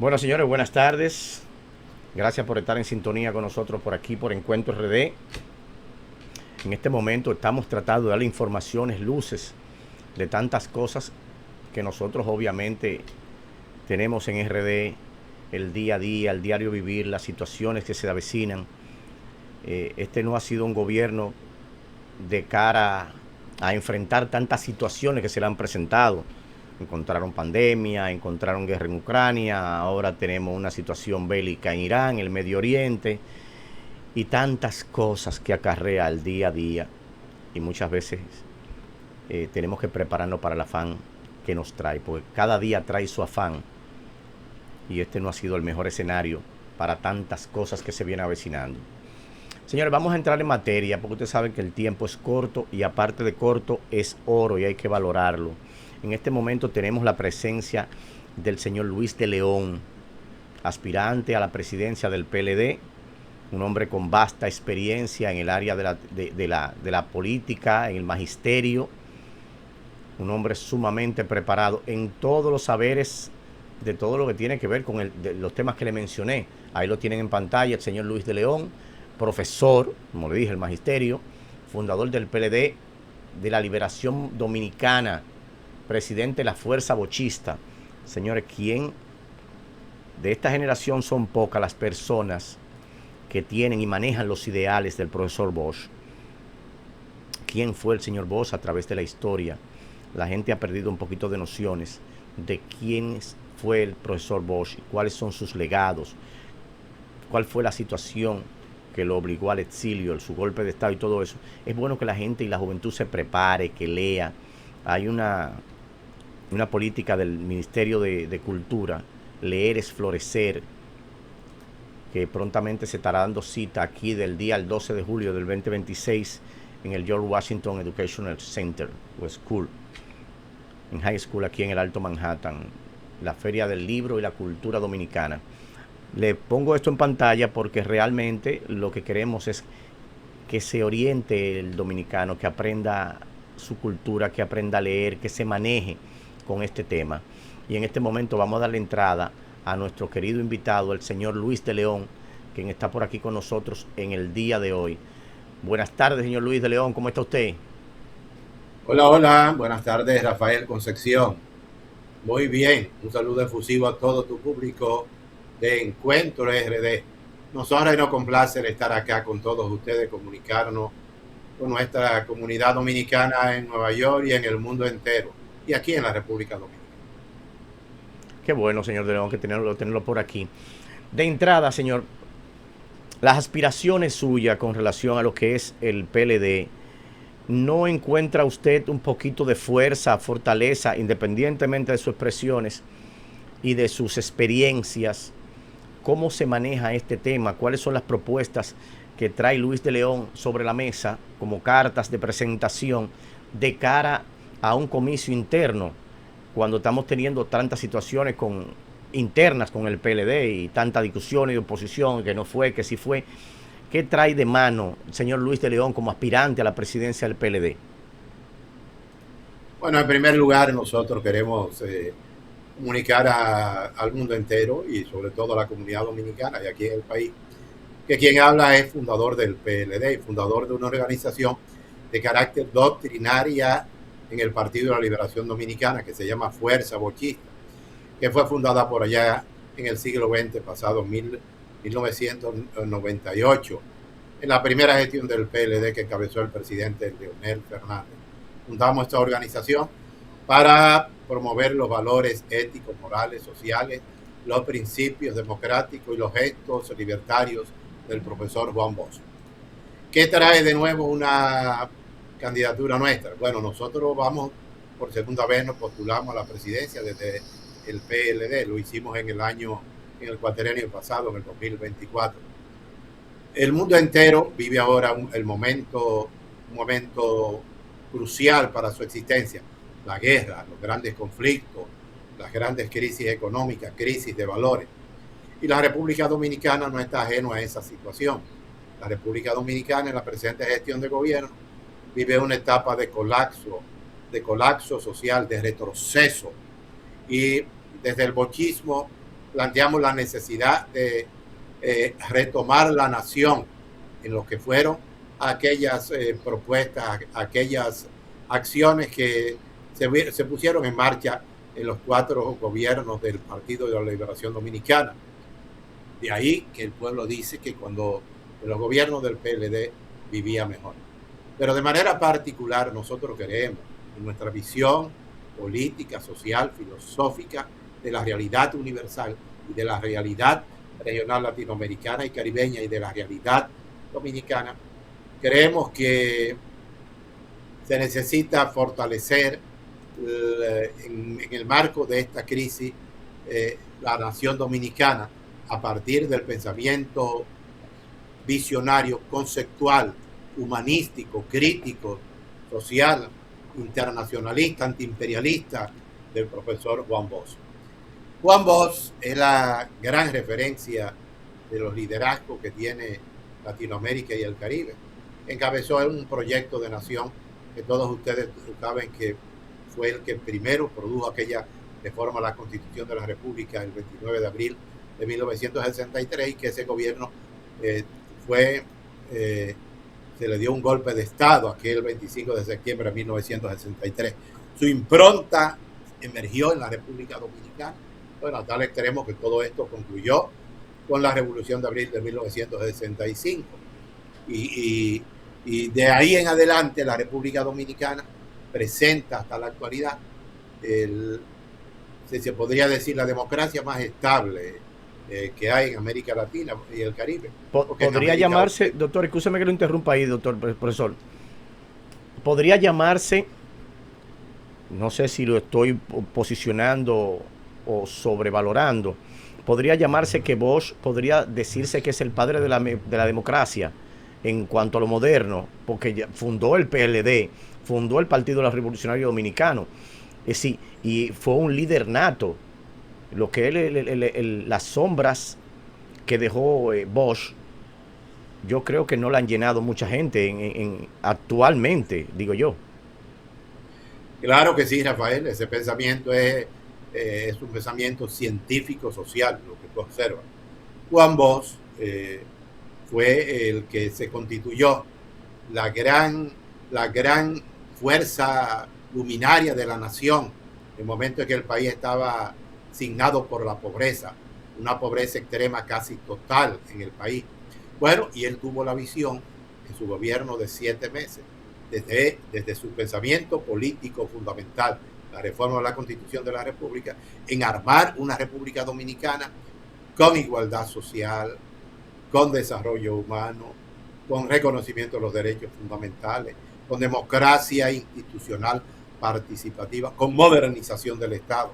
Bueno, señores, buenas tardes. Gracias por estar en sintonía con nosotros por aquí, por Encuentro RD. En este momento estamos tratando de darle informaciones, luces de tantas cosas que nosotros obviamente tenemos en RD, el día a día, el diario vivir, las situaciones que se avecinan. Este no ha sido un gobierno de cara a enfrentar tantas situaciones que se le han presentado. Encontraron pandemia, encontraron guerra en Ucrania, ahora tenemos una situación bélica en Irán, el Medio Oriente, y tantas cosas que acarrea el día a día. Y muchas veces tenemos que prepararnos para el afán que nos trae, porque cada día trae su afán, y este no ha sido el mejor escenario para tantas cosas que se vienen avecinando. Señores, vamos a entrar en materia, porque ustedes saben que el tiempo es corto y aparte de corto es oro y hay que valorarlo. En este momento tenemos la presencia del señor Luis de León, aspirante a la presidencia del PLD, un hombre con vasta experiencia en el área de la política, en el magisterio, un hombre sumamente preparado en todos los saberes de todo lo que tiene que ver con los temas que le mencioné. Ahí lo tienen en pantalla el señor Luis de León, profesor, como le dije, el magisterio, fundador del PLD, de la Liberación Dominicana, presidente de la Fuerza Bochista. Señores, ¿quién de esta generación son pocas las personas que tienen y manejan los ideales del profesor Bosch? ¿Quién fue el señor Bosch a través de la historia? La gente ha perdido un poquito de nociones de quién fue el profesor Bosch, cuáles son sus legados, cuál fue la situación que lo obligó al exilio, su golpe de estado y todo eso. Es bueno que la gente y la juventud se prepare, que lea. Hay una política del Ministerio de Cultura, leer es florecer, que prontamente se estará dando cita aquí del día al 12 de julio del 2026 en el George Washington Educational Center o School, en High School aquí en el Alto Manhattan, la Feria del Libro y la Cultura Dominicana. Le pongo esto en pantalla porque realmente lo que queremos es que se oriente el dominicano, que aprenda su cultura, que aprenda a leer, que se maneje con este tema. Y en este momento vamos a darle entrada a nuestro querido invitado, el señor Luis de León, quien está por aquí con nosotros en el día de hoy. Buenas tardes, señor Luis de León, ¿cómo está usted? Hola, hola, buenas tardes, Rafael Concepción. Muy bien, un saludo efusivo a todo tu público de Encuentro RD. Nos honra y nos complace estar acá con todos ustedes, comunicarnos con nuestra comunidad dominicana en Nueva York y en el mundo entero, y aquí en la República Dominicana. Qué bueno, señor de León, que tenerlo por aquí. De entrada, señor, las aspiraciones suyas con relación a lo que es el PLD, ¿no encuentra usted un poquito de fuerza, fortaleza, independientemente de sus expresiones y de sus experiencias? ¿Cómo se maneja este tema? ¿Cuáles son las propuestas que trae Luis de León sobre la mesa como cartas de presentación de cara a un comicio interno, cuando estamos teniendo tantas situaciones internas con el PLD y tanta discusión y oposición, que no fue, que sí fue? ¿Qué trae de mano el señor Luis de León como aspirante a la presidencia del PLD? Bueno, en primer lugar, nosotros queremos comunicar al mundo entero y sobre todo a la comunidad dominicana y aquí en el país, que quien habla es fundador del PLD, fundador de una organización de carácter doctrinaria en el Partido de la Liberación Dominicana que se llama Fuerza Bochista, que fue fundada por allá en el siglo XX, pasado 1998, en la primera gestión del PLD que encabezó el presidente Leonel Fernández. Fundamos esta organización para promover los valores éticos, morales, sociales, los principios democráticos y los gestos libertarios del profesor Juan Bosch. ¿Qué trae de nuevo una candidatura nuestra? Bueno, nosotros vamos por segunda vez, nos postulamos a la presidencia desde el PLD, lo hicimos en el cuatrienio pasado, en el 2024. El mundo entero vive ahora un momento crucial para su existencia, la guerra, los grandes conflictos, las grandes crisis económicas, crisis de valores. Y la República Dominicana no está ajena a esa situación. La República Dominicana, en la presente gestión de gobierno, vive una etapa de colapso social, de retroceso. Y desde el bochismo planteamos la necesidad de retomar la nación en lo que fueron aquellas propuestas, aquellas acciones que se pusieron en marcha en los 4 gobiernos del Partido de la Liberación Dominicana. De ahí que el pueblo dice que cuando en los gobiernos del PLD vivía mejor. Pero de manera particular nosotros queremos, en nuestra visión política, social, filosófica, de la realidad universal y de la realidad regional latinoamericana y caribeña y de la realidad dominicana, creemos que se necesita fortalecer en el marco de esta crisis la nación dominicana a partir del pensamiento visionario, conceptual, humanístico, crítico, social, internacionalista, antiimperialista del profesor Juan Bosch. Juan Bosch es la gran referencia de los liderazgos que tiene Latinoamérica y el Caribe. Encabezó un proyecto de nación que todos ustedes saben que fue el que primero produjo aquella reforma a la Constitución de la República el 29 de abril de 1963 y que ese gobierno se le dio un golpe de Estado aquel 25 de septiembre de 1963. Su impronta emergió en la República Dominicana. Bueno, a tal extremo que todo esto concluyó con la Revolución de Abril de 1965. Y de ahí en adelante la República Dominicana presenta hasta la actualidad se podría decir la democracia más estable que hay en América Latina y el Caribe. Podría llamarse, doctor, escúcheme que lo interrumpa ahí, doctor, profesor. Podría llamarse, no sé si lo estoy posicionando o sobrevalorando, podría llamarse que Bosch podría decirse que es el padre de la democracia en cuanto a lo moderno, porque fundó el PLD, fundó el Partido Revolucionario Dominicano, sí, y fue un líder nato. Lo que las sombras que dejó Bosch, yo creo que no la han llenado mucha gente actualmente, digo yo. Claro que sí, Rafael, ese pensamiento es un pensamiento científico social, lo que tú observas. Juan Bosch fue el que se constituyó la gran fuerza luminaria de la nación en el momento en que el país estaba signado por la pobreza, una pobreza extrema casi total en el país. Bueno, y él tuvo la visión en su gobierno de 7 meses, desde su pensamiento político fundamental, la reforma de la Constitución de la República, en armar una República Dominicana con igualdad social, con desarrollo humano, con reconocimiento de los derechos fundamentales, con democracia institucional participativa, con modernización del Estado.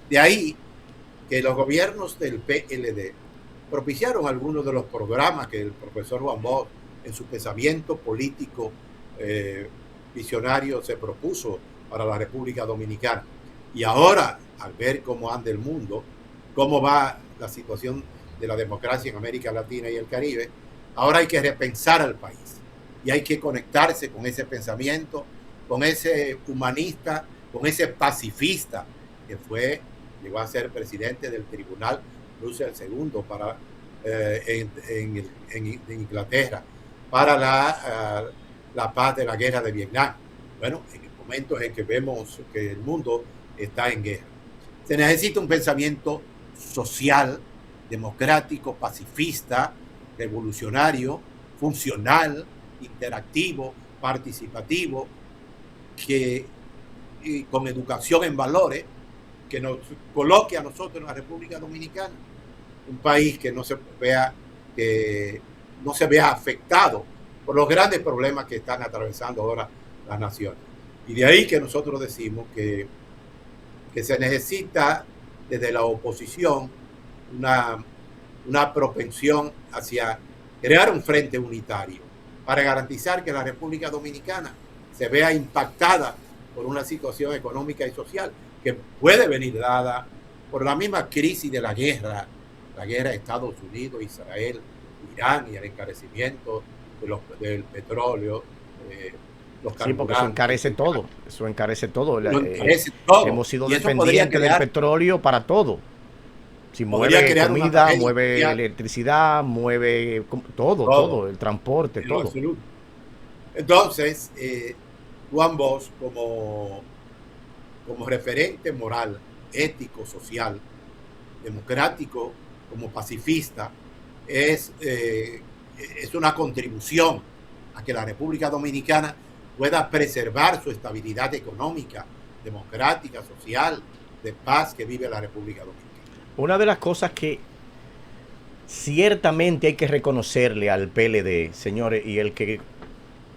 De ahí que los gobiernos del PLD propiciaron algunos de los programas que el profesor Juan Bosch en su pensamiento político visionario se propuso para la República Dominicana. Y ahora, al ver cómo anda el mundo, cómo va la situación de la democracia en América Latina y el Caribe, ahora hay que repensar al país y hay que conectarse con ese pensamiento, con ese humanista, con ese pacifista que llegó a ser presidente del Tribunal Russell II en Inglaterra para la paz de la guerra de Vietnam. Bueno, en el momento en que vemos que el mundo está en guerra, se necesita un pensamiento social, democrático, pacifista, revolucionario, funcional, interactivo, participativo, con educación en valores, que nos coloque a nosotros en la República Dominicana, un país que no se vea afectado por los grandes problemas que están atravesando ahora las naciones. Y de ahí que nosotros decimos que se necesita desde la oposición una propensión hacia crear un frente unitario para garantizar que la República Dominicana se vea impactada por una situación económica y social que puede venir dada por la misma crisis de la guerra de Estados Unidos, Israel, Irán y el encarecimiento del petróleo, los carburantes. Sí, porque eso encarece todo. Eso encarece todo. Encarece todo. Hemos sido dependientes del petróleo para todo. Si Podría mueve crear una comida, tragedia mueve social, electricidad, mueve todo, todo, el transporte, en lo todo. absoluto. Entonces, Juan Bosch, como referente moral, ético, social, democrático, como pacifista, es una contribución a que la República Dominicana pueda preservar su estabilidad económica, democrática, social, de paz que vive la República Dominicana. Una de las cosas que ciertamente hay que reconocerle al PLD, señores, y el que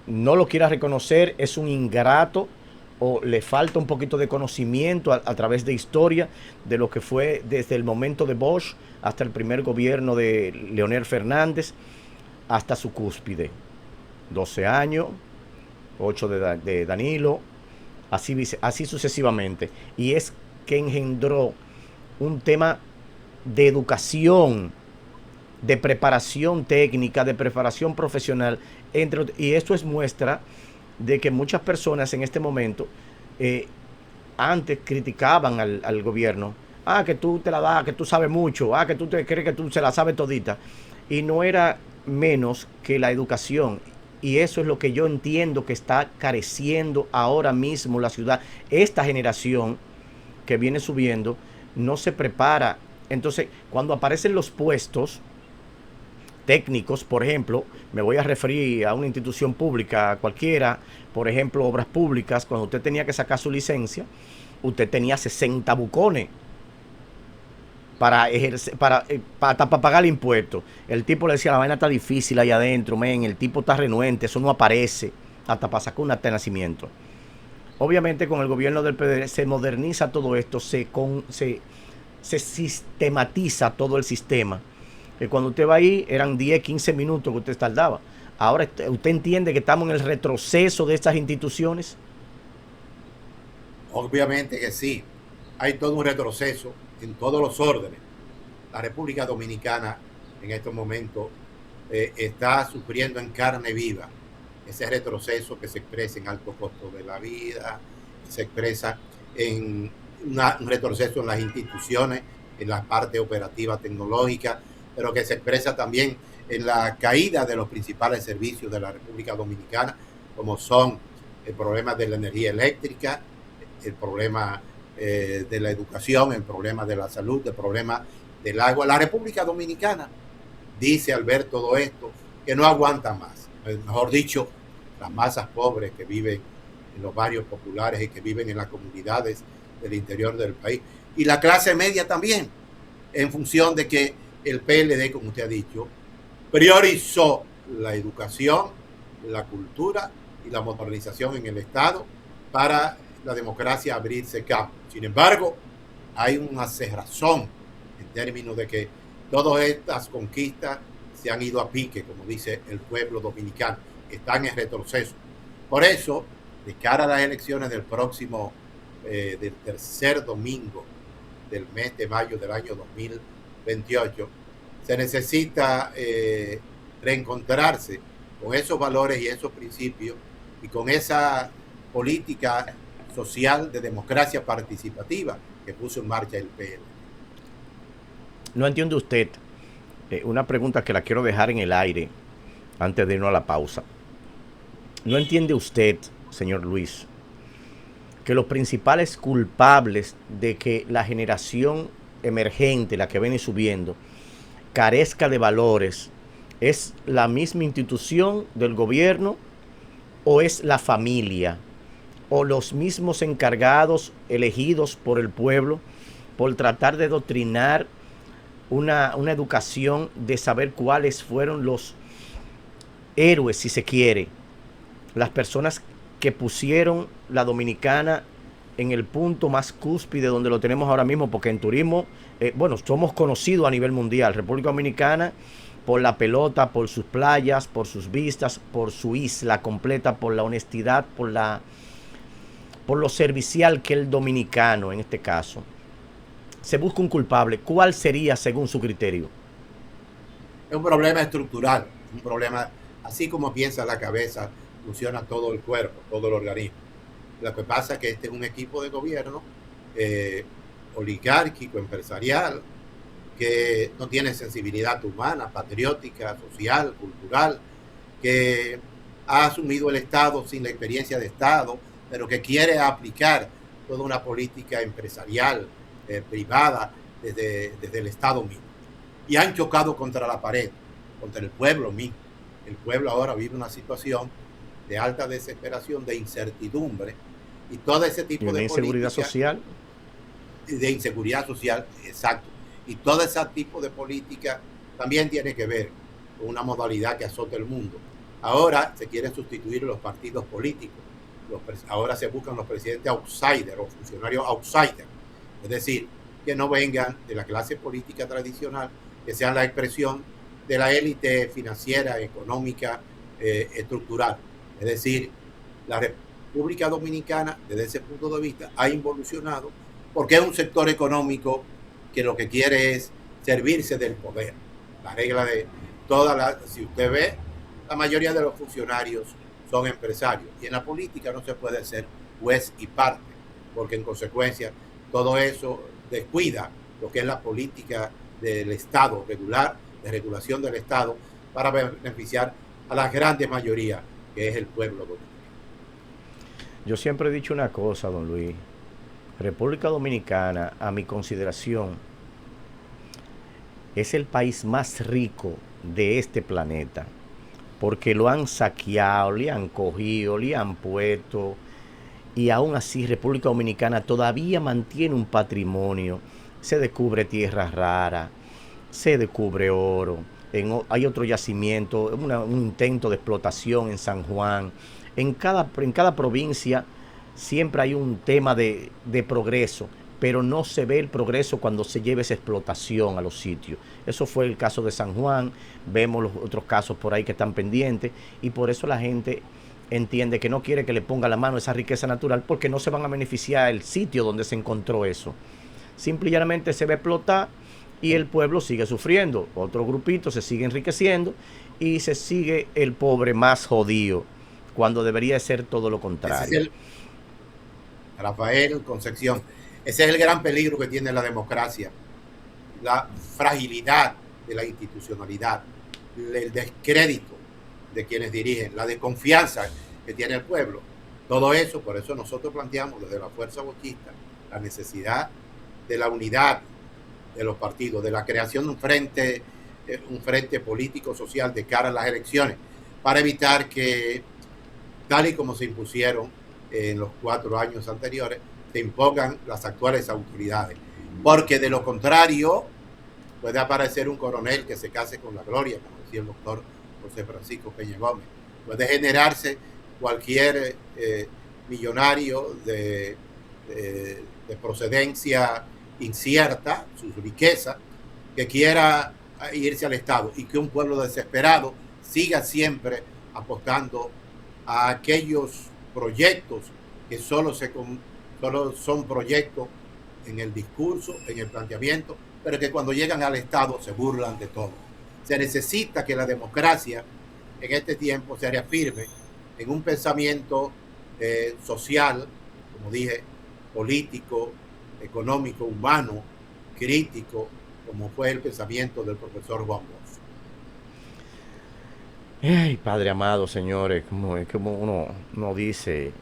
no lo quiera reconocer es un ingrato o le falta un poquito de conocimiento a través de historia de lo que fue desde el momento de Bosch hasta el primer gobierno de Leonel Fernández hasta su cúspide. 12 años, 8 de Danilo, así sucesivamente. Y es que engendró un tema de educación, de preparación técnica, de preparación profesional, y esto es muestra de que muchas personas en este momento antes criticaban al gobierno. Ah, que tú te la das, que tú sabes mucho, que tú te crees que tú se la sabes todita. Y no era menos que la educación. Y eso es lo que yo entiendo que está careciendo ahora mismo la ciudad. Esta generación que viene subiendo no se prepara. Entonces, cuando aparecen los puestos técnicos, por ejemplo, me voy a referir a una institución pública cualquiera, por ejemplo, obras públicas, cuando usted tenía que sacar su licencia, usted tenía 60 bucones para ejercer, para pagar el impuesto. El tipo le decía, la vaina está difícil ahí adentro, men, el tipo está renuente, eso no aparece, hasta para sacar un acta de nacimiento. Obviamente con el gobierno del PDR se moderniza todo esto, se sistematiza todo el sistema. Que cuando usted va ahí eran 10, 15 minutos que usted tardaba. Ahora usted entiende que estamos en el retroceso de estas instituciones. Obviamente que sí, hay todo un retroceso en todos los órdenes. La República Dominicana en estos momentos está sufriendo en carne viva ese retroceso que se expresa en alto costo de la vida, que se expresa en un retroceso en las instituciones, en la parte operativa tecnológica, pero que se expresa también en la caída de los principales servicios de la República Dominicana, como son el problema de la energía eléctrica, el problema de la educación, el problema de la salud, el problema del agua. La República Dominicana dice al ver todo esto que no aguanta más. Mejor dicho, las masas pobres que viven en los barrios populares y que viven en las comunidades del interior del país. Y la clase media también, en función de que el PLD, como usted ha dicho, priorizó la educación, la cultura y la modernización en el Estado para la democracia abrirse campo. Sin embargo, hay una cerrazón en términos de que todas estas conquistas se han ido a pique, como dice el pueblo dominicano, están en retroceso. Por eso, de cara a las elecciones del próximo, del tercer domingo del mes de mayo del año 2028, se necesita reencontrarse con esos valores y esos principios y con esa política social de democracia participativa que puso en marcha el PL. No entiende usted, una pregunta que la quiero dejar en el aire antes de irnos a la pausa. ¿No entiende usted, señor Luis, que los principales culpables de que la generación emergente, la que viene subiendo, carezca de valores, es la misma institución del gobierno o es la familia o los mismos encargados elegidos por el pueblo por tratar de doctrinar una educación de saber cuáles fueron los héroes, si se quiere, las personas que pusieron la dominicana en el punto más cúspide donde lo tenemos ahora mismo, porque en turismo, somos conocidos a nivel mundial. República Dominicana por la pelota, por sus playas, por sus vistas, por su isla completa, por la honestidad, por lo servicial que el dominicano en este caso. Se busca un culpable. ¿Cuál sería según su criterio? Es un problema estructural, un problema, así como piensa la cabeza, funciona todo el cuerpo, todo el organismo. Lo que pasa es que este es un equipo de gobierno oligárquico, empresarial, que no tiene sensibilidad humana, patriótica, social, cultural, que ha asumido el Estado sin la experiencia de Estado, pero que quiere aplicar toda una política empresarial, privada, desde el Estado mismo. Y han chocado contra la pared, contra el pueblo mismo. El pueblo ahora vive una situación de alta desesperación, de incertidumbre, y todo ese tipo de inseguridad social. De inseguridad social, exacto. Y todo ese tipo de política también tiene que ver con una modalidad que azota el mundo. Ahora se quieren sustituir los partidos políticos. Ahora se buscan los presidentes outsiders o funcionarios outsiders. Es decir, que no vengan de la clase política tradicional, que sean la expresión de la élite financiera, económica, estructural. Es decir, la República Dominicana, desde ese punto de vista, ha involucionado porque es un sector económico que lo que quiere es servirse del poder. La regla de si usted ve, la mayoría de los funcionarios son empresarios, y en la política no se puede ser juez y parte, porque en consecuencia todo eso descuida lo que es la política del Estado regular, de regulación del Estado, para beneficiar a la grande mayoría, que es el pueblo dominicano. Yo siempre he dicho una cosa, don Luis. República Dominicana, a mi consideración, es el país más rico de este planeta, porque lo han saqueado, le han cogido, le han puesto, y aún así República Dominicana todavía mantiene un patrimonio. Se descubre tierra rara, se descubre oro, hay otro yacimiento, un intento de explotación en San Juan. En cada provincia siempre hay un tema de progreso, pero no se ve el progreso cuando se lleva esa explotación a los sitios. Eso fue el caso de San Juan, vemos los otros casos por ahí que están pendientes, y por eso la gente entiende que no quiere que le ponga la mano a esa riqueza natural, porque no se van a beneficiar el sitio donde se encontró eso. Simple y llanamente se va a explotar y el pueblo sigue sufriendo. Otro grupito se sigue enriqueciendo y se sigue el pobre más jodido, cuando debería ser todo lo contrario. Rafael Concepción, ese es el gran peligro que tiene la democracia, la fragilidad de la institucionalidad, el descrédito de quienes dirigen, la desconfianza que tiene el pueblo. Todo eso, por eso nosotros planteamos desde la Fuerza Bochista la necesidad de la unidad de los partidos, de la creación de un frente político social de cara a las elecciones, para evitar que, tal y como se impusieron en los 4 años anteriores, se impongan las actuales autoridades. Porque de lo contrario, puede aparecer un coronel que se case con la gloria, como decía el doctor José Francisco Peña Gómez. Puede generarse cualquier millonario de procedencia incierta, su riqueza, que quiera irse al Estado, y que un pueblo desesperado siga siempre apostando a aquellos proyectos que solo son proyectos en el discurso, en el planteamiento, pero que cuando llegan al Estado se burlan de todo. Se necesita que la democracia en este tiempo se reafirme en un pensamiento social, como dije, político, económico, humano, crítico, como fue el pensamiento del profesor Juan Bosch. Ay, Padre amado, señores, como uno dice,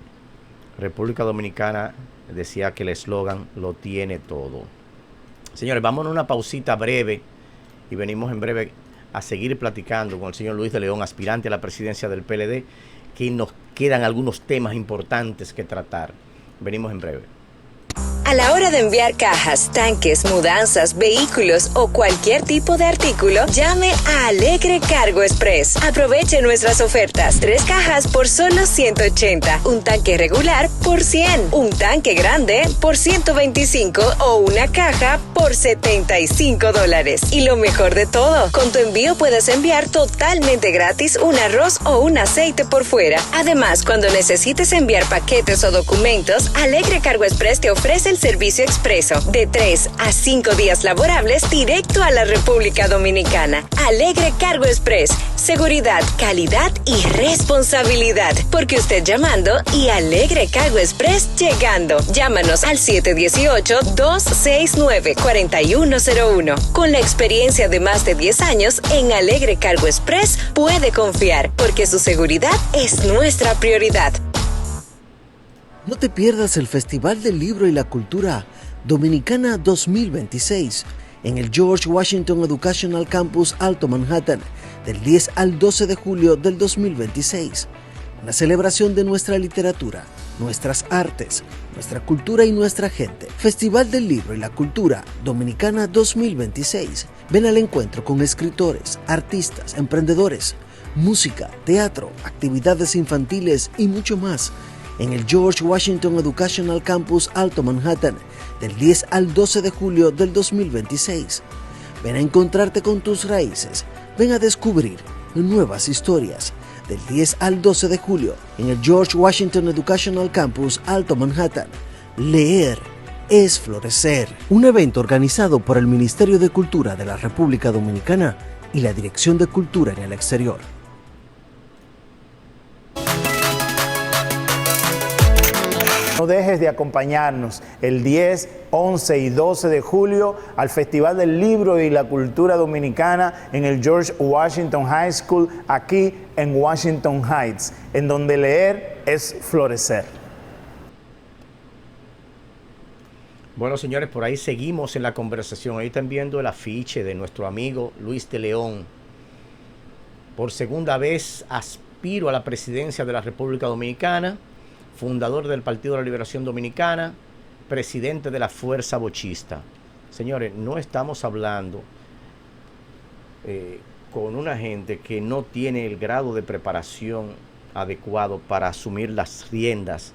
República Dominicana decía que el eslogan lo tiene todo. Señores, vámonos a una pausita breve y venimos en breve a seguir platicando con el señor Luis de León, aspirante a la presidencia del PLD, que nos quedan algunos temas importantes que tratar. Venimos en breve. A la hora de enviar cajas, tanques, mudanzas, vehículos o cualquier tipo de artículo, llame a Alegre Cargo Express. Aproveche nuestras ofertas. 3 cajas por solo $180, un tanque regular por $100, un tanque grande por $125 o una caja por $75. Y lo mejor de todo, con tu envío puedes enviar totalmente gratis un arroz o un aceite por fuera. Además, cuando necesites enviar paquetes o documentos, Alegre Cargo Express te ofrece el el servicio expreso de 3 a 5 días laborables directo a la República Dominicana. Alegre Cargo Express. Seguridad, calidad y responsabilidad. Porque usted llamando y Alegre Cargo Express llegando. Llámanos al 718-269-4101. Con la experiencia de más de 10 años en Alegre Cargo Express puede confiar, porque su seguridad es nuestra prioridad. No te pierdas el Festival del Libro y la Cultura Dominicana 2026 en el George Washington Educational Campus Alto Manhattan del 10 al 12 de julio del 2026. Una celebración de nuestra literatura, nuestras artes, nuestra cultura y nuestra gente. Festival del Libro y la Cultura Dominicana 2026. Ven al encuentro con escritores, artistas, emprendedores, música, teatro, actividades infantiles y mucho más en el George Washington Educational Campus Alto Manhattan del 10 al 12 de julio del 2026. Ven a encontrarte con tus raíces, ven a descubrir nuevas historias. Del 10 al 12 de julio en el George Washington Educational Campus Alto Manhattan. Leer es florecer. Un evento organizado por el Ministerio de Cultura de la República Dominicana y la Dirección de Cultura en el Exterior. No dejes de acompañarnos el 10, 11 y 12 de julio al Festival del Libro y la Cultura Dominicana en el George Washington High School, aquí en Washington Heights, en donde leer es florecer. Bueno, señores, por ahí seguimos en la conversación. Ahí están viendo el afiche de nuestro amigo Luis de León. Por segunda vez aspiro a la presidencia de la República Dominicana, fundador del Partido de la Liberación Dominicana, presidente de la Fuerza Bochista. Señores, no estamos hablando con una gente que no tiene el grado de preparación adecuado para asumir las riendas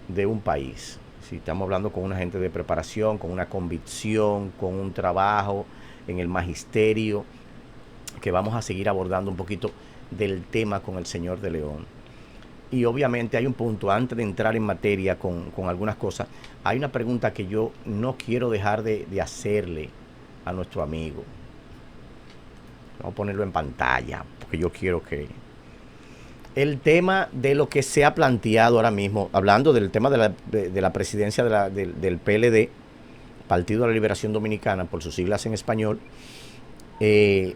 de un país. Si estamos hablando con una gente de preparación, con una convicción, con un trabajo en el magisterio, que vamos a seguir abordando un poquito del tema con el señor de León. Y obviamente hay un punto, antes de entrar en materia con algunas cosas, hay una pregunta que yo no quiero dejar de hacerle a nuestro amigo. Vamos a ponerlo en pantalla, porque yo quiero que... El tema de lo que se ha planteado ahora mismo, hablando del tema de la presidencia del PLD, Partido de la Liberación Dominicana, por sus siglas en español, el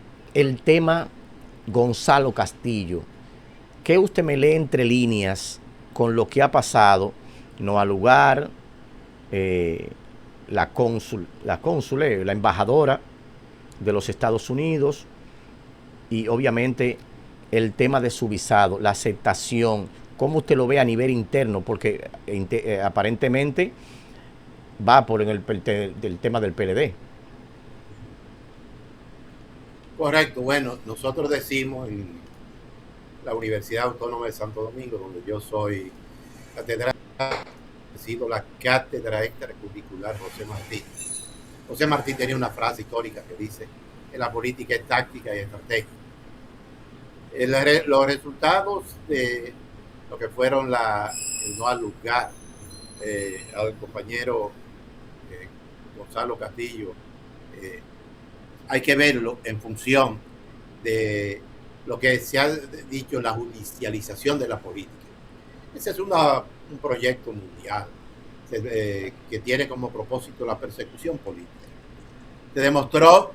tema Gonzalo Castillo. ¿Qué usted me lee entre líneas con lo que ha pasado? No al lugar, la embajadora de los Estados Unidos y obviamente el tema de su visado, la aceptación, ¿cómo usted lo ve a nivel interno? Porque aparentemente va por el tema del PLD. Correcto, bueno, nosotros decimos en la Universidad Autónoma de Santo Domingo, donde yo soy catedrático, he sido la cátedra extracurricular José Martí. José Martí tenía una frase histórica que dice que la política es táctica y estratégica. Los resultados de lo que fueron el no al lugar al compañero Gonzalo Castillo, hay que verlo en función de lo que se ha dicho, la judicialización de la política. Ese es un proyecto mundial que tiene como propósito la persecución política. Se demostró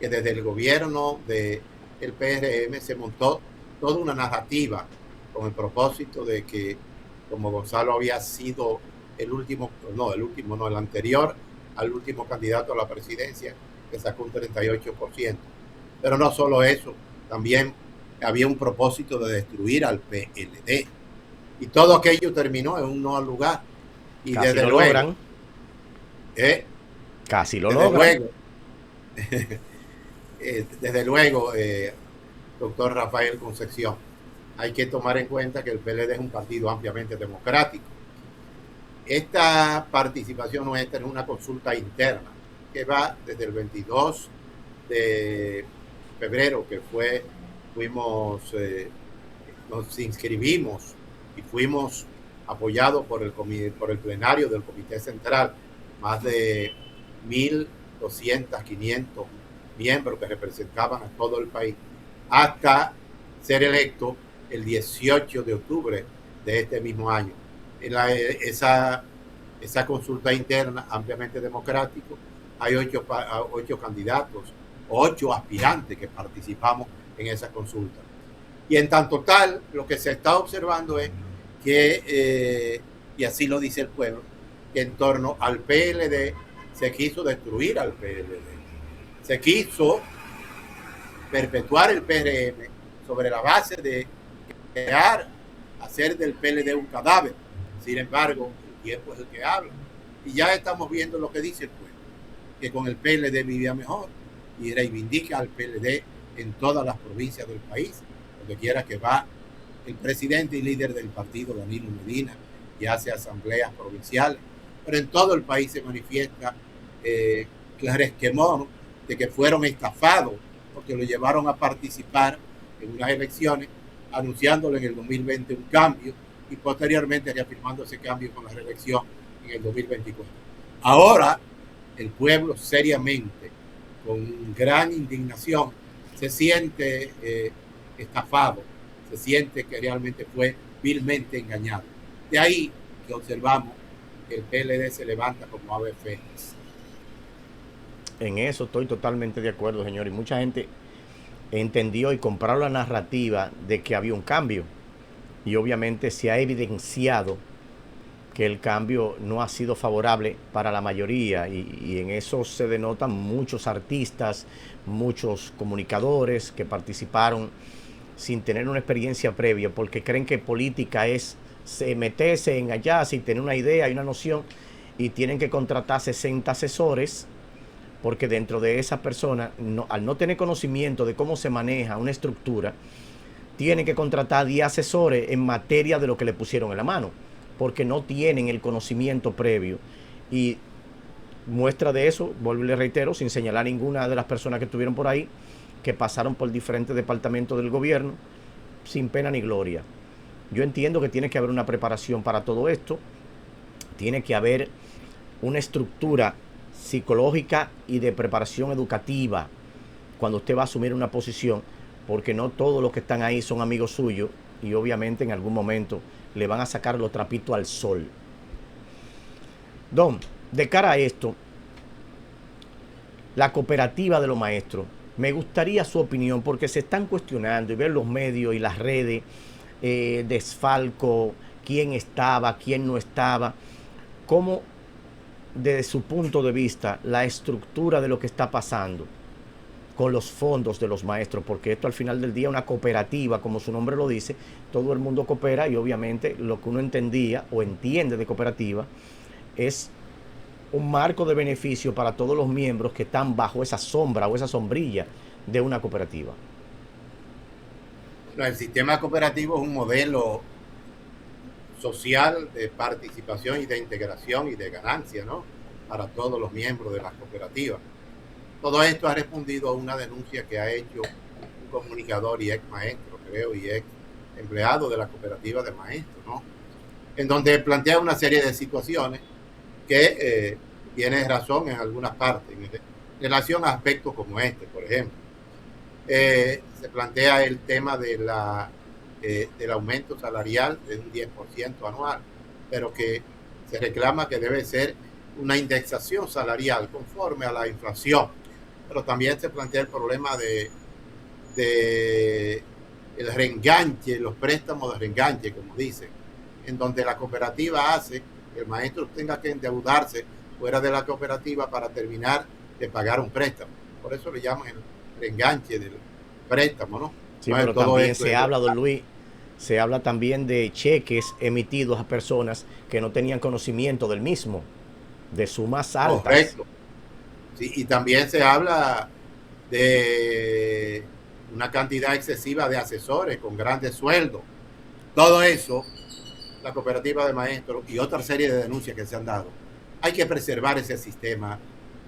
que desde el gobierno del PRM se montó toda una narrativa con el propósito de que, como Gonzalo había sido el anterior al último candidato a la presidencia, que sacó un 38%. Pero no solo eso, también había un propósito de destruir al PLD. Y todo aquello terminó en un no al lugar. Y casi desde lo luego, logran. Casi lo logran. Luego, desde luego, doctor Rafael Concepción, hay que tomar en cuenta que el PLD es un partido ampliamente democrático. Esta participación nuestra es una consulta interna que va desde el 22 de febrero, que nos inscribimos y fuimos apoyado por el plenario del Comité Central, más de 1.200, 500 miembros que representaban a todo el país, hasta ser electo el 18 de octubre de este mismo año. Esa consulta interna ampliamente democrática, hay 8 candidatos, 8 aspirantes que participamos en esa consulta. Y en tanto tal, lo que se está observando es que, y así lo dice el pueblo, que en torno al PLD se quiso destruir al PLD. Se quiso perpetuar el PRM sobre la base de hacer del PLD un cadáver. Sin embargo, el tiempo es el que habla. Y ya estamos viendo lo que dice el pueblo, que con el PLD vivía mejor y reivindica al PLD en todas las provincias del país, donde quiera que va el presidente y líder del partido, Danilo Medina, y hace asambleas provinciales. Pero en todo el país se manifiesta el resquemor de que fueron estafados porque lo llevaron a participar en unas elecciones, anunciándole en el 2020 un cambio y posteriormente reafirmando ese cambio con la reelección en el 2024. Ahora, el pueblo seriamente, con gran indignación, se siente estafado, se siente que realmente fue vilmente engañado. De ahí que observamos que el PLD se levanta como ave fénix. En eso estoy totalmente de acuerdo, señor. Y mucha gente entendió y compraron la narrativa de que había un cambio. Y obviamente se ha evidenciado que el cambio no ha sido favorable para la mayoría. Y en eso se denotan muchos artistas, muchos comunicadores que participaron sin tener una experiencia previa, porque creen que política es meterse en allá sin tener una idea y una noción, y tienen que contratar 60 asesores, porque dentro de esa persona, al no tener conocimiento de cómo se maneja una estructura, tienen que contratar 10 asesores en materia de lo que le pusieron en la mano, porque no tienen el conocimiento previo. Y muestra de eso, vuelvo y le reitero, sin señalar ninguna de las personas que estuvieron por ahí, que pasaron por diferentes departamentos del gobierno sin pena ni gloria. Yo entiendo que tiene que haber una preparación para todo esto, tiene que haber una estructura psicológica y de preparación educativa cuando usted va a asumir una posición, porque no todos los que están ahí son amigos suyos y obviamente en algún momento le van a sacar los trapitos al sol. Don, de cara a esto, la cooperativa de los maestros, me gustaría su opinión, porque se están cuestionando y ver los medios y las redes, desfalco, quién estaba, quién no estaba, cómo desde su punto de vista la estructura de lo que está pasando con los fondos de los maestros, porque esto al final del día es una cooperativa, como su nombre lo dice, todo el mundo coopera y obviamente lo que uno entendía o entiende de cooperativa es un marco de beneficio para todos los miembros que están bajo esa sombra o esa sombrilla de una cooperativa. El sistema cooperativo es un modelo social de participación y de integración y de ganancia, ¿no?, para todos los miembros de las cooperativas. Todo esto ha respondido a una denuncia que ha hecho un comunicador y ex maestro, creo, y ex empleado de la cooperativa de maestros, ¿no?, en donde plantea una serie de situaciones que tiene razón en algunas partes, en relación a aspectos como este, por ejemplo. Se plantea el tema de del aumento salarial de un 10% anual, pero que se reclama que debe ser una indexación salarial conforme a la inflación. Pero también se plantea el problema de el reenganche, los préstamos de reenganche, como dicen, en donde la cooperativa hace que el maestro tenga que endeudarse fuera de la cooperativa para terminar de pagar un préstamo. Por eso le llaman el reenganche del préstamo, ¿no? Sí, pero también se habla, don Luis, se habla también de cheques emitidos a personas que no tenían conocimiento del mismo, de sumas altas. Correcto. Sí, y también se habla de una cantidad excesiva de asesores con grandes sueldos. Todo eso, la cooperativa de maestros y otra serie de denuncias que se han dado. Hay que preservar ese sistema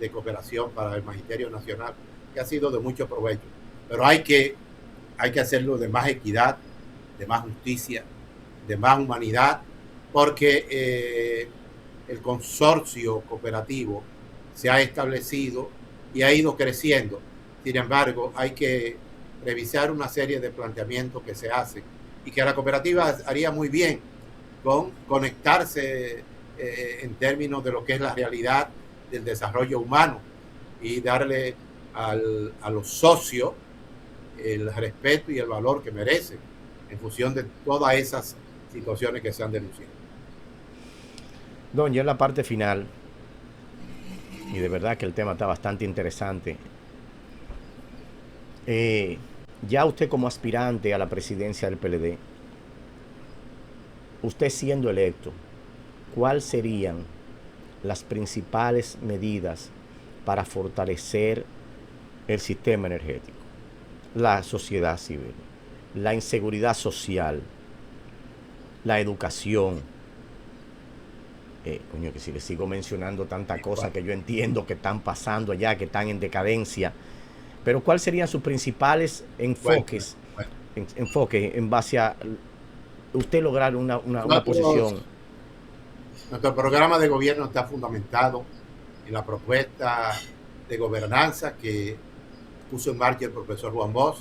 de cooperación para el Magisterio Nacional, que ha sido de mucho provecho. Pero hay que hacerlo de más equidad, de más justicia, de más humanidad porque el consorcio cooperativo se ha establecido y ha ido creciendo. Sin embargo, hay que revisar una serie de planteamientos que se hacen y que la cooperativa haría muy bien con conectarse en términos de lo que es la realidad del desarrollo humano y darle a los socios el respeto y el valor que merecen en función de todas esas situaciones que se han denunciado. Don, ya en la parte final, y de verdad que el tema está bastante interesante, ya usted como aspirante a la presidencia del PLD, usted siendo electo, ¿cuáles serían las principales medidas para fortalecer el sistema energético, la sociedad civil, la inseguridad social, la educación? Coño, que si le sigo mencionando tantas cosas que yo entiendo que están pasando allá, que están en decadencia, pero ¿cuáles serían sus principales enfoques, enfoques en base a usted lograr una posición? Nuestro programa de gobierno está fundamentado en la propuesta de gobernanza que puso en marcha el profesor Juan Bosch,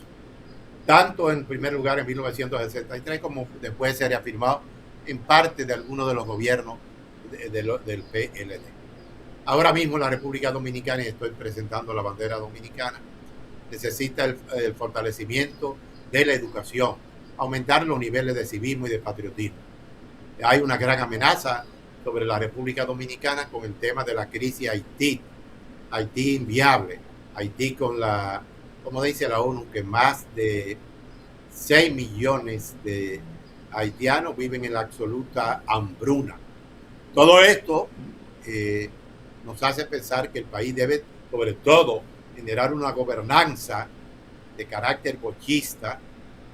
tanto en primer lugar en 1963 como después se ha reafirmado en parte de algunos de los gobiernos del PLD. Ahora mismo la República Dominicana, y estoy presentando la bandera dominicana, necesita el fortalecimiento de la educación, aumentar los niveles de civismo y de patriotismo. Hay una gran amenaza sobre la República Dominicana con el tema de la crisis Haití. Haití inviable. Haití con la, como dice la ONU, que más de 6 millones de haitianos viven en la absoluta hambruna. Todo esto nos hace pensar que el país debe, sobre todo, generar una gobernanza de carácter bochista,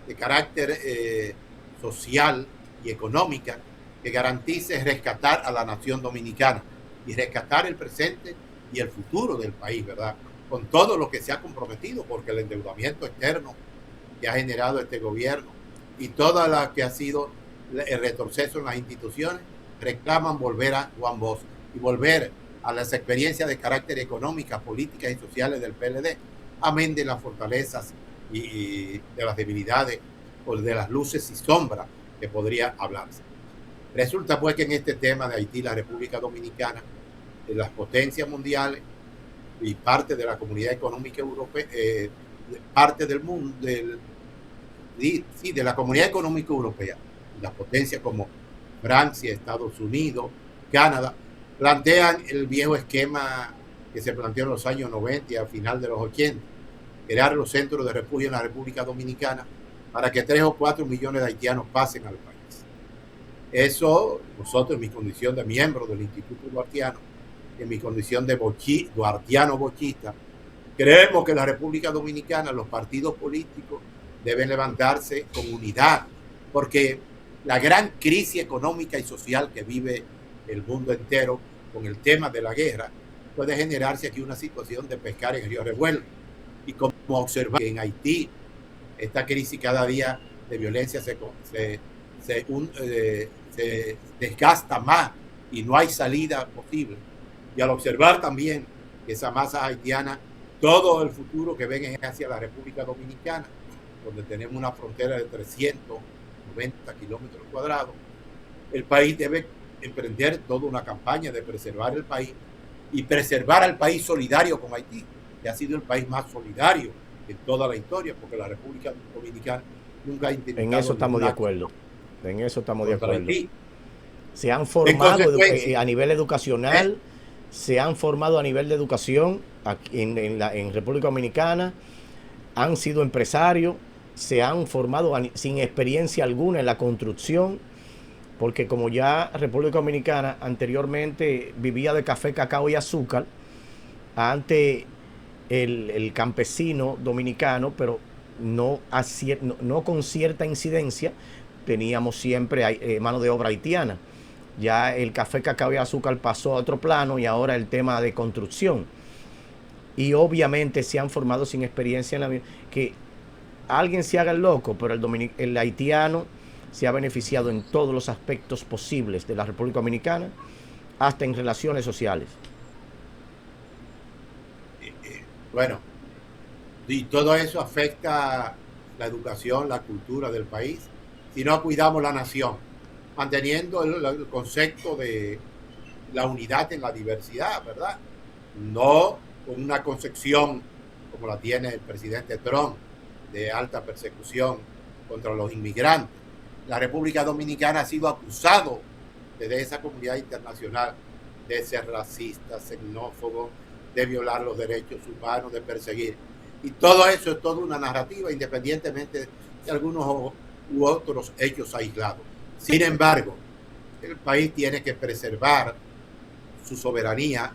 de carácter social y económica, que garantice rescatar a la nación dominicana y rescatar el presente y el futuro del país, ¿verdad? Con todo lo que se ha comprometido, porque el endeudamiento externo que ha generado este gobierno y toda la que ha sido el retroceso en las instituciones, reclaman volver a Juan Bosch y volver a las experiencias de carácter económicas, políticas y sociales del PLD, amén de las fortalezas y de las debilidades o de las luces y sombras que podría hablarse. Resulta pues que en este tema de Haití, la República Dominicana, de las potencias mundiales y parte de la comunidad económica europea, parte del mundo, de la comunidad económica europea, las potencias como Francia, Estados Unidos, Canadá, plantean el viejo esquema que se planteó en los años 90 y al final de los 80, crear los centros de refugio en la República Dominicana para que 3 o 4 millones de haitianos pasen al país. Eso, nosotros en mi condición de miembro del Instituto Duartiano, en mi condición de duartiano bochista, creemos que la República Dominicana, los partidos políticos deben levantarse con unidad, porque la gran crisis económica y social que vive el mundo entero con el tema de la guerra puede generarse aquí una situación de pescar en río revuelto. Y como observar en Haití, esta crisis cada día de violencia se desgasta más y no hay salida posible. Y al observar también que esa masa haitiana, todo el futuro que ven es hacia la República Dominicana, donde tenemos una frontera de 390 kilómetros cuadrados, el país debe emprender toda una campaña de preservar el país y preservar al país solidario con Haití, que ha sido el país más solidario en toda la historia, porque la República Dominicana nunca ha intentado... En eso estamos de acuerdo. En eso estamos de acuerdo. Haití. Se han formado a nivel educacional, se han formado a nivel de educación aquí en República Dominicana, han sido empresarios, se han formado sin experiencia alguna en la construcción, porque como ya República Dominicana anteriormente vivía de café, cacao y azúcar, ante el campesino dominicano, pero no con cierta incidencia, teníamos siempre mano de obra haitiana. Ya el café, cacao y azúcar pasó a otro plano y ahora el tema de construcción. Y obviamente se han formado sin experiencia en la que alguien se haga el loco, pero el haitiano se ha beneficiado en todos los aspectos posibles de la República Dominicana, hasta en relaciones sociales. Bueno, y todo eso afecta la educación, la cultura del país, si no cuidamos la nación, manteniendo el concepto de la unidad en la diversidad, ¿verdad? No con una concepción como la tiene el presidente Trump, de alta persecución contra los inmigrantes. La República Dominicana ha sido acusado desde esa comunidad internacional de ser racista, xenófobo, de violar los derechos humanos, de perseguir. Y todo eso es toda una narrativa, independientemente de algunos u otros hechos aislados. Sin embargo, el país tiene que preservar su soberanía,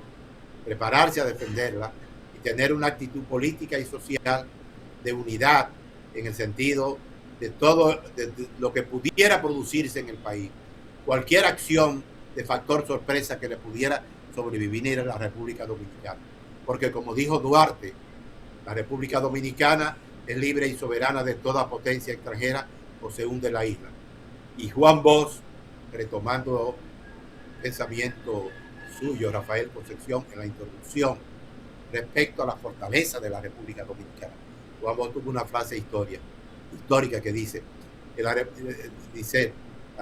prepararse a defenderla y tener una actitud política y social de unidad en el sentido de todo de lo que pudiera producirse en el país. Cualquier acción de factor sorpresa que le pudiera sobrevivir a la República Dominicana. Porque como dijo Duarte, la República Dominicana es libre y soberana de toda potencia extranjera o se hunde la isla. Y Juan Bosch, retomando pensamiento suyo, Rafael Concepción, en la introducción, respecto a la fortaleza de la República Dominicana. Juan Bosch tuvo una frase histórica que dice que la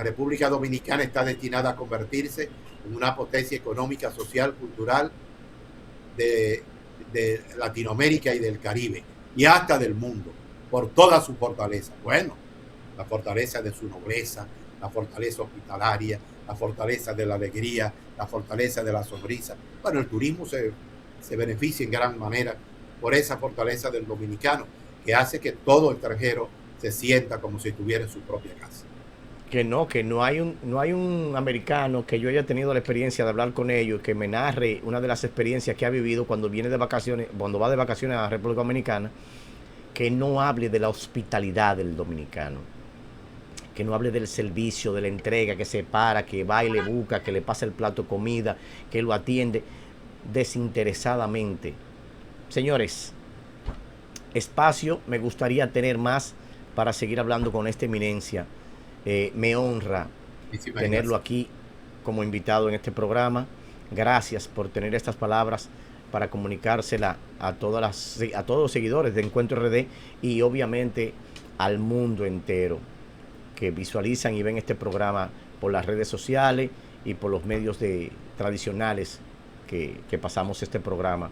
República Dominicana está destinada a convertirse en una potencia económica, social, cultural de Latinoamérica y del Caribe, y hasta del mundo, por toda su fortaleza. Bueno, la fortaleza de su nobleza, la fortaleza hospitalaria, la fortaleza de la alegría, la fortaleza de la sonrisa. Bueno, el turismo se beneficia en gran manera por esa fortaleza del dominicano, que hace que todo extranjero se sienta como si estuviera en su propia casa. Que no hay un americano que yo haya tenido la experiencia de hablar con ellos, que me narre una de las experiencias que ha vivido cuando viene de vacaciones, cuando va de vacaciones a la República Dominicana, que no hable de la hospitalidad del dominicano, que no hable del servicio, de la entrega, que se para, que va y le busca, que le pasa el plato de comida, que lo atiende desinteresadamente. Señores, espacio me gustaría tener más para seguir hablando con esta eminencia. Me honra tenerlo aquí como invitado en este programa. Gracias por tener estas palabras para comunicársela a todos los seguidores de Encuentro RD y obviamente al mundo entero que visualizan y ven este programa por las redes sociales y por los medios tradicionales que pasamos este programa,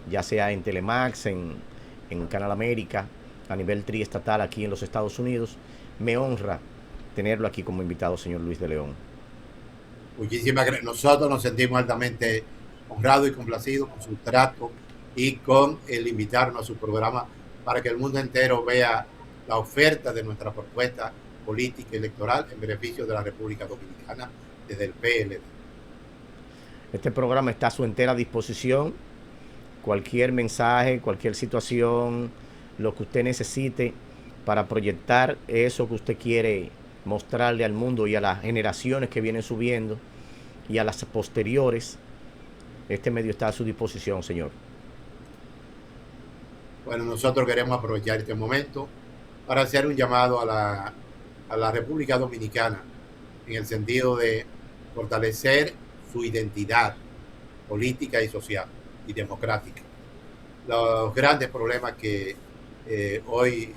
ya sea en Telemax, en Canal América, a nivel triestatal aquí en los Estados Unidos. Me honra tenerlo aquí como invitado, señor Luis de León. Muchísimas gracias. Nosotros nos sentimos altamente honrados y complacidos con su trato y con el invitarnos a su programa para que el mundo entero vea la oferta de nuestra propuesta política electoral en beneficio de la República Dominicana desde el PLD. Este programa está a su entera disposición. Cualquier mensaje, cualquier situación, lo que usted necesite para proyectar eso que usted quiere mostrarle al mundo y a las generaciones que vienen subiendo y a las posteriores, este medio está a su disposición, señor. Bueno, nosotros queremos aprovechar este momento para hacer un llamado a la República Dominicana en el sentido de fortalecer su identidad política y social y democrática. Los grandes problemas que hoy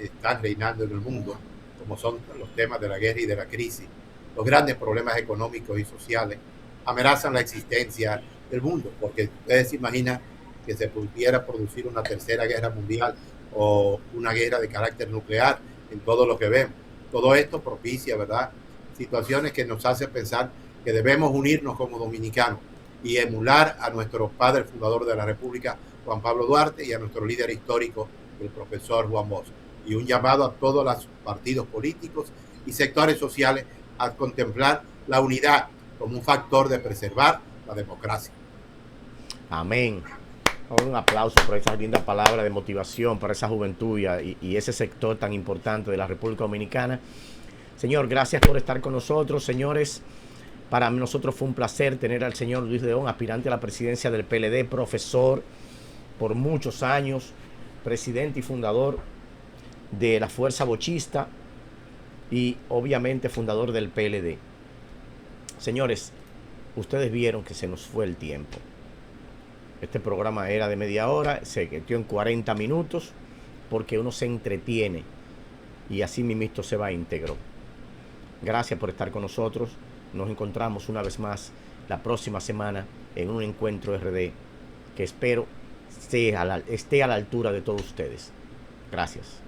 están reinando en el mundo, como son los temas de la guerra y de la crisis, los grandes problemas económicos y sociales, amenazan la existencia del mundo, porque ustedes se imaginan que se pudiera producir una tercera guerra mundial o una guerra de carácter nuclear en todo lo que vemos. Todo esto propicia, ¿verdad?, situaciones que nos hacen pensar que debemos unirnos como dominicanos y emular a nuestro padre fundador de la República, Juan Pablo Duarte, y a nuestro líder histórico, el profesor Juan Bosch. Y un llamado a todos los partidos políticos y sectores sociales a contemplar la unidad como un factor de preservar la democracia. Amén. Un aplauso por esa linda palabra de motivación para esa juventud y ese sector tan importante de la República Dominicana. Señor, gracias por estar con nosotros, señores. Para nosotros fue un placer tener al señor Luis de León, aspirante a la presidencia del PLD, profesor por muchos años, presidente y fundador de la Fuerza Bochista, y obviamente fundador del PLD. Señores, ustedes vieron que se nos fue el tiempo. Este programa era de media hora, se metió en 40 minutos porque uno se entretiene y así mismo se va íntegro. Gracias por estar con nosotros. Nos encontramos una vez más la próxima semana en un encuentro RD que espero esté a la altura de todos ustedes. Gracias.